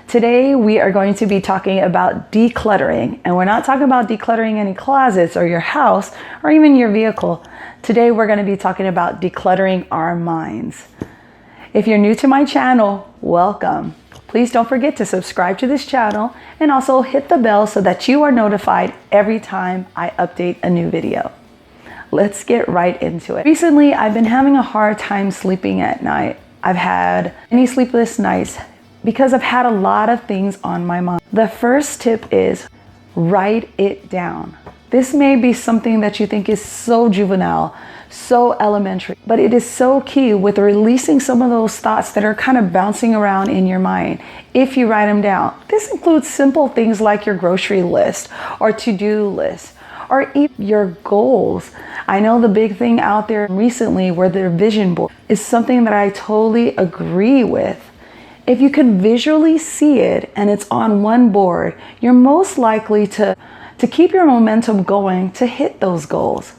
Today we are going to be talking about decluttering, and we're not talking about decluttering any closets or your house or even your vehicle. Today we're going to be talking about decluttering our minds. If you're new to my channel, welcome. Please don't forget to subscribe to this channel and also hit the bell so that you are notified every time I update a new video. Let's get right into it. Recently, I've been having a hard time sleeping at night. I've had many sleepless nights because I've had a lot of things on my mind. The first tip is write it down. This may be something that you think is so juvenile, so elementary, but it is so key with releasing some of those thoughts that are kind of bouncing around in your mind if you write them down. This includes simple things like your grocery list or to-do list or even your goals. I know the big thing out there recently where their vision board is something that I totally agree with. If you can visually see it and it's on one board, you're most likely to keep your momentum going to hit those goals.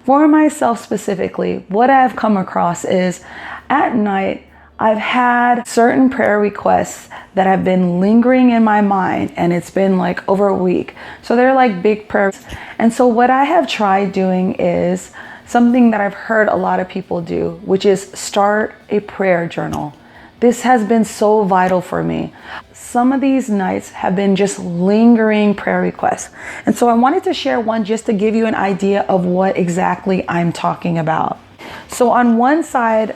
For myself specifically, what I've come across is at night, I've had certain prayer requests that have been lingering in my mind, and it's been like over a week. So they're like big prayers. And so what I have tried doing is something that I've heard a lot of people do, which is start a prayer journal. This has been so vital for me. Some of these nights have been just lingering prayer requests. And so I wanted to share one just to give you an idea of what exactly I'm talking about. So on one side,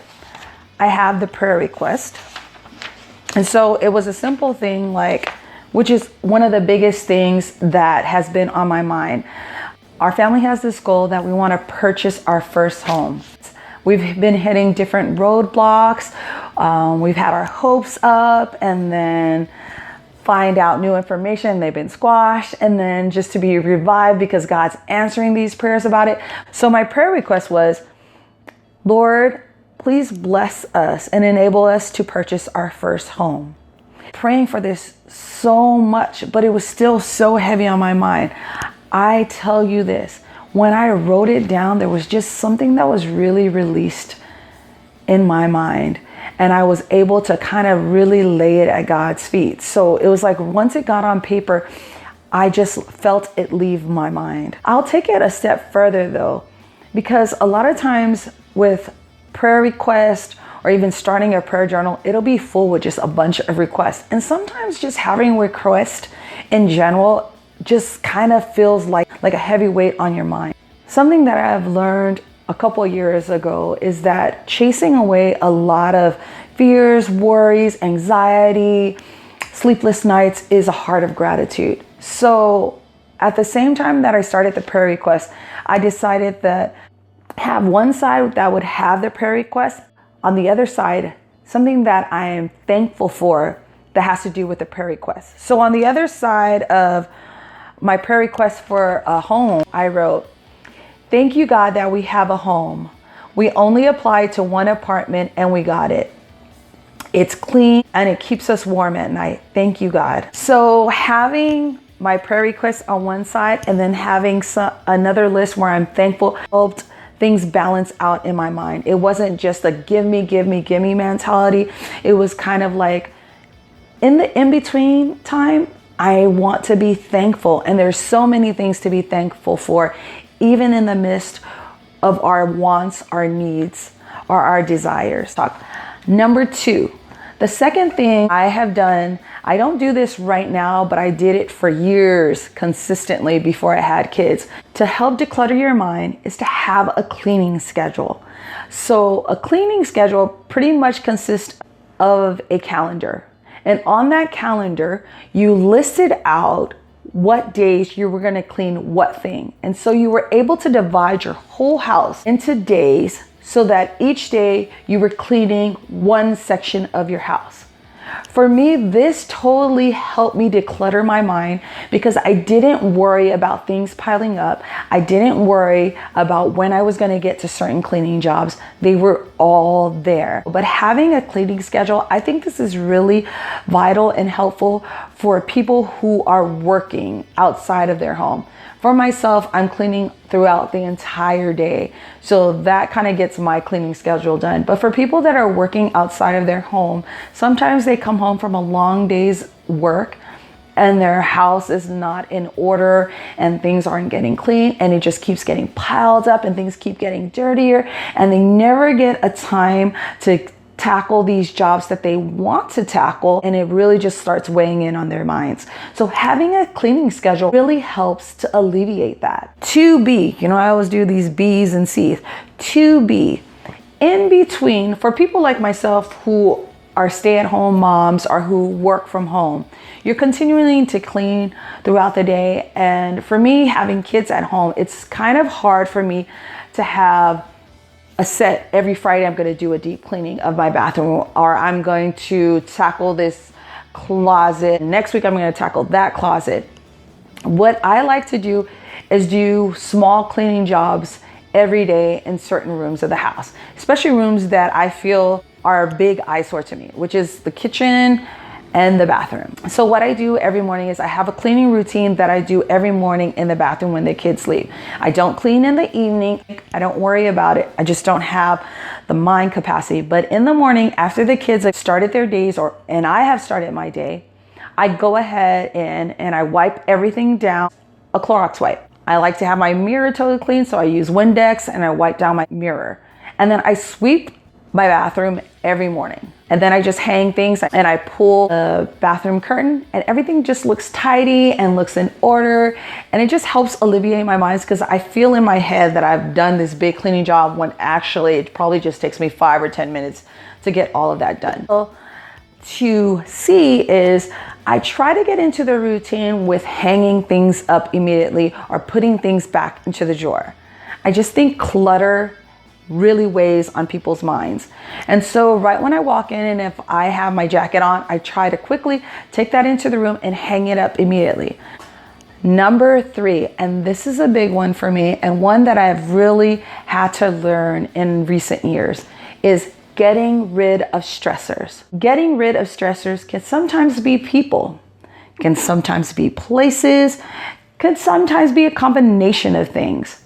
I have the prayer request. And so it was a simple thing which is one of the biggest things that has been on my mind. Our family has this goal that we want to purchase our first home. We've been hitting different roadblocks. We've had our hopes up and then find out new information. They've been squashed and then just to be revived because God's answering these prayers about it. So my prayer request was, Lord, please bless us and enable us to purchase our first home. Praying for this so much, but it was still so heavy on my mind. I tell you this. When I wrote it down, there was just something that was really released in my mind. And I was able to kind of really lay it at God's feet. So it was like once it got on paper, I just felt it leave my mind. I'll take it a step further though, because a lot of times with prayer requests or even starting a prayer journal, it'll be full with just a bunch of requests. And sometimes just having requests in general just kind of feels like a heavy weight on your mind. Something that I've learned a couple of years ago is that chasing away a lot of fears, worries, anxiety, sleepless nights is a heart of gratitude. So at the same time that I started the prayer request, I decided that have one side that would have the prayer request, on the other side, something that I am thankful for that has to do with the prayer request. So on the other side of my prayer request for a home, I wrote, thank you, God, that we have a home. We only applied to one apartment and we got it. It's clean and it keeps us warm at night. Thank you, God. So having my prayer request on one side and then having another list where I'm thankful helped things balance out in my mind. It wasn't just a give me, give me, give me mentality. It was kind of like in the in-between time, I want to be thankful. And there's so many things to be thankful for, even in the midst of our wants, our needs, or our desires. Number two, the second thing I have done, I don't do this right now, but I did it for years consistently before I had kids. To help declutter your mind is to have a cleaning schedule. So a cleaning schedule pretty much consists of a calendar. And on that calendar, you listed out what days you were going to clean what thing. And so you were able to divide your whole house into days so that each day you were cleaning one section of your house. For me, this totally helped me declutter my mind because I didn't worry about things piling up. I didn't worry about when I was going to get to certain cleaning jobs. They were all there. But having a cleaning schedule, I think this is really vital and helpful for people who are working outside of their home. For myself, I'm cleaning throughout the entire day. So that kind of gets my cleaning schedule done. But for people that are working outside of their home, sometimes they come home from a long day's work and their house is not in order and things aren't getting clean, and it just keeps getting piled up and things keep getting dirtier, and they never get a time to tackle these jobs that they want to tackle, and it really just starts weighing in on their minds. So having a cleaning schedule really helps to alleviate that. 2B, I always do these B's and C's. 2B, in between, for people like myself who are stay-at-home moms or who work from home, you're continuing to clean throughout the day. And for me, having kids at home, it's kind of hard for me to have a set every Friday. I'm going to do a deep cleaning of my bathroom, or I'm going to tackle this closet. Next week, I'm going to tackle that closet. What I like to do is do small cleaning jobs every day in certain rooms of the house, especially rooms that I feel are a big eyesore to me, which is the kitchen and the bathroom. So what I do every morning is I have a cleaning routine that I do every morning in the bathroom when the kids leave. I don't clean in the evening. I don't worry about it. I just don't have the mind capacity. But in the morning, after the kids have started their days and I have started my day, I go ahead and I wipe everything down, a Clorox wipe. I like to have my mirror totally clean, so I use Windex and I wipe down my mirror. And then I sweep my bathroom every morning. And then I just hang things and I pull the bathroom curtain and everything just looks tidy and looks in order. And it just helps alleviate my mind, because I feel in my head that I've done this big cleaning job when actually it probably just takes me 5 or 10 minutes to get all of that done. So to see is I try to get into the routine with hanging things up immediately or putting things back into the drawer. I just think clutter really weighs on people's minds. And so right when I walk in, and if I have my jacket on, I try to quickly take that into the room and hang it up immediately. Number 3, and this is a big one for me and one that I've really had to learn in recent years, is getting rid of stressors. Getting rid of stressors can sometimes be people, can sometimes be places, can sometimes be a combination of things.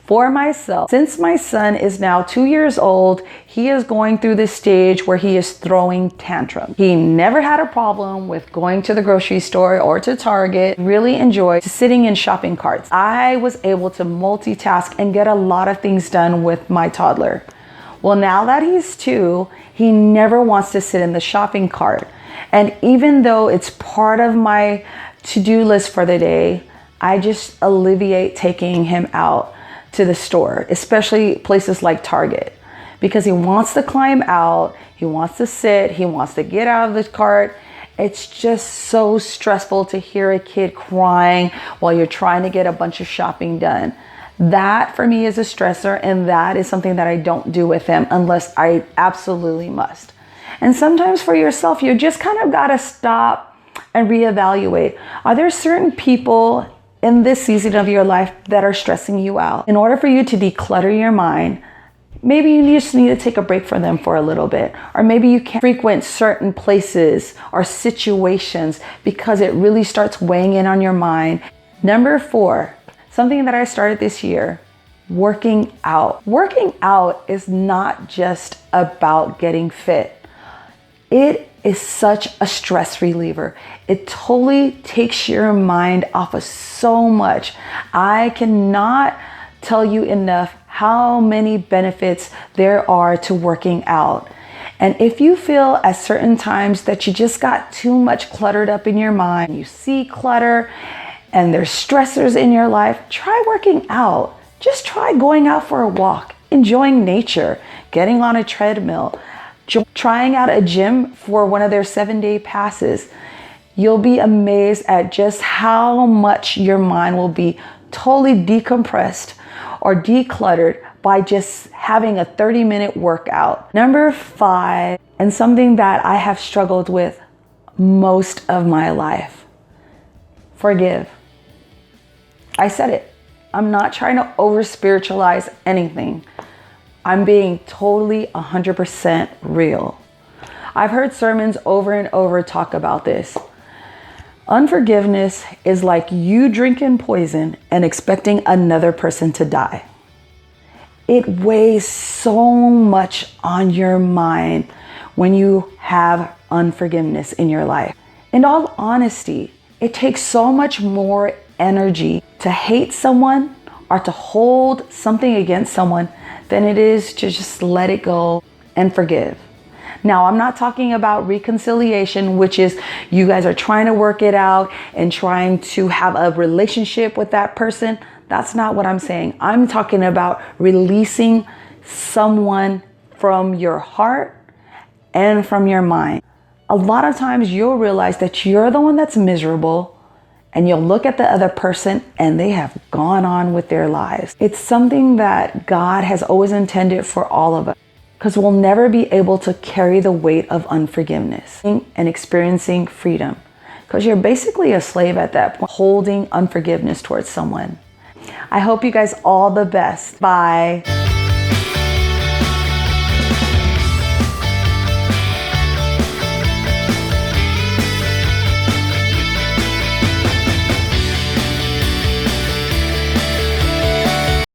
For myself, since my son is now 2 years old, he is going through this stage where he is throwing tantrums. He never had a problem with going to the grocery store or to Target. Really enjoyed sitting in shopping carts. I was able to multitask and get a lot of things done with my toddler. Well, now that he's 2, he never wants to sit in the shopping cart. And even though it's part of my to-do list for the day, I just alleviate taking him out to the store, especially places like Target, because he wants to climb out, he wants to sit, he wants to get out of the cart. It's just so stressful to hear a kid crying while you're trying to get a bunch of shopping done. That for me is a stressor, and that is something that I don't do with him unless I absolutely must. And sometimes for yourself, you just kind of got to stop and reevaluate. Are there certain people in this season of your life that are stressing you out? In order for you to declutter your mind, maybe you just need to take a break from them for a little bit. Or maybe you can't frequent certain places or situations because it really starts weighing in on your mind. Number 4, something that I started this year, working out. Working out is not just about getting fit. It is such a stress reliever. It totally takes your mind off of so much. I cannot tell you enough how many benefits there are to working out. And if you feel at certain times that you just got too much cluttered up in your mind, you see clutter and there's stressors in your life, try working out. Just try going out for a walk, enjoying nature, getting on a treadmill, trying out a gym for one of their 7-day passes. You'll be amazed at just how much your mind will be totally decompressed or decluttered by just having a 30-minute workout. Number 5, and something that I have struggled with most of my life, forgive. I said it. I'm not trying to over spiritualize anything. I'm being totally 100% real. I've heard sermons over and over talk about this. Unforgiveness is like you drinking poison and expecting another person to die. It weighs so much on your mind when you have unforgiveness in your life. In all honesty, it takes so much more energy to hate someone or to hold something against someone than it is to just let it go and forgive. Now, I'm not talking about reconciliation, which is you guys are trying to work it out and trying to have a relationship with that person. That's not what I'm saying. I'm talking about releasing someone from your heart and from your mind. A lot of times you'll realize that you're the one that's miserable, and you'll look at the other person and they have gone on with their lives. It's something that God has always intended for all of us, because we'll never be able to carry the weight of unforgiveness and experiencing freedom, because you're basically a slave at that point, holding unforgiveness towards someone. I hope you guys all the best. Bye.